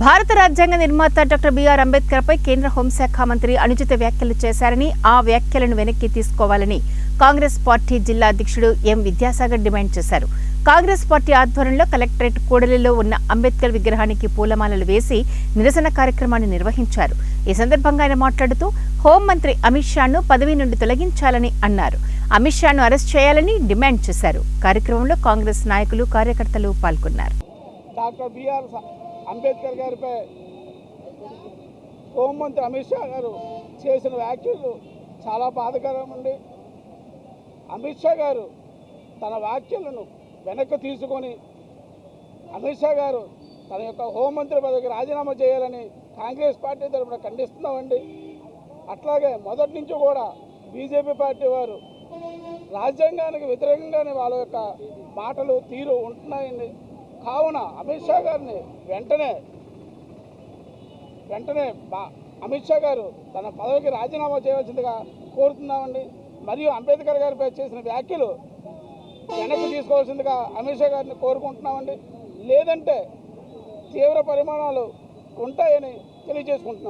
భారత రాజ్యాంగ నిర్మాత డాక్టర్ బిఆర్ అంబేద్కర్ పై కేంద్ర హోంశాఖ మంత్రి అనుచిత వ్యాఖ్యలు చేశారని, ఆ వ్యాఖ్యలను వెనక్కి తీసుకోవాలని కాంగ్రెస్ పార్టీ జిల్లా అధ్యక్షుడు ఎం విద్యాసాగర్ డిమాండ్ చేశారు. కాంగ్రెస్ పార్టీ ఆధ్వర్యంలో కలెక్టరేట్ కూడలిలో ఉన్న అంబేద్కర్ విగ్రహానికి పూలమాలలు వేసి నిరసన కార్యక్రమాన్ని నిర్వహించారు. ఈ సందర్భంగా ఆయన మాట్లాడుతూ హోంమంత్రి అమిత్ షాను పదవి నుండి తొలగించాలని అన్నారు. అమిత్ షాను అరెస్ట్ చేయాలని డిమాండ్ చేశారు. కార్యక్రమంలో కాంగ్రెస్ నాయకులు, కార్యకర్తలు పాల్గొన్నారు. డాక్టర్ బిఆర్ అంబేద్కర్ గారిపై హోంమంత్రి అమిత్ షా గారు చేసిన వ్యాఖ్యలు చాలా బాధాకరం అండి. అమిత్ షా గారు తన వ్యాఖ్యలను వెనక్కి తీసుకొని అమిత్ షా గారు తన యొక్క హోంమంత్రి పదవికి రాజీనామా చేయాలని కాంగ్రెస్ పార్టీ తరఫున ఖండిస్తున్నామండి. అట్లాగే మొదటి నుంచి కూడా బీజేపీ పార్టీ వారు రాజ్యాంగానికి వ్యతిరేకంగానే వాళ్ళ యొక్క మాటలు తీరు ఉంటున్నాయండి. కావున అమిత్ షా గారిని వెంటనే అమిత్ షా గారు తన పదవికి రాజీనామా చేయవలసిందిగా కోరుతున్నామండి. మరియు అంబేద్కర్ గారిపై చేసిన వ్యాఖ్యలు వెనక్కి తీసుకోవాల్సిందిగా అమిత్ షా గారిని కోరుకుంటున్నామండి. లేదంటే తీవ్ర పరిమాణాలు ఉంటాయని తెలియజేసుకుంటున్నాం.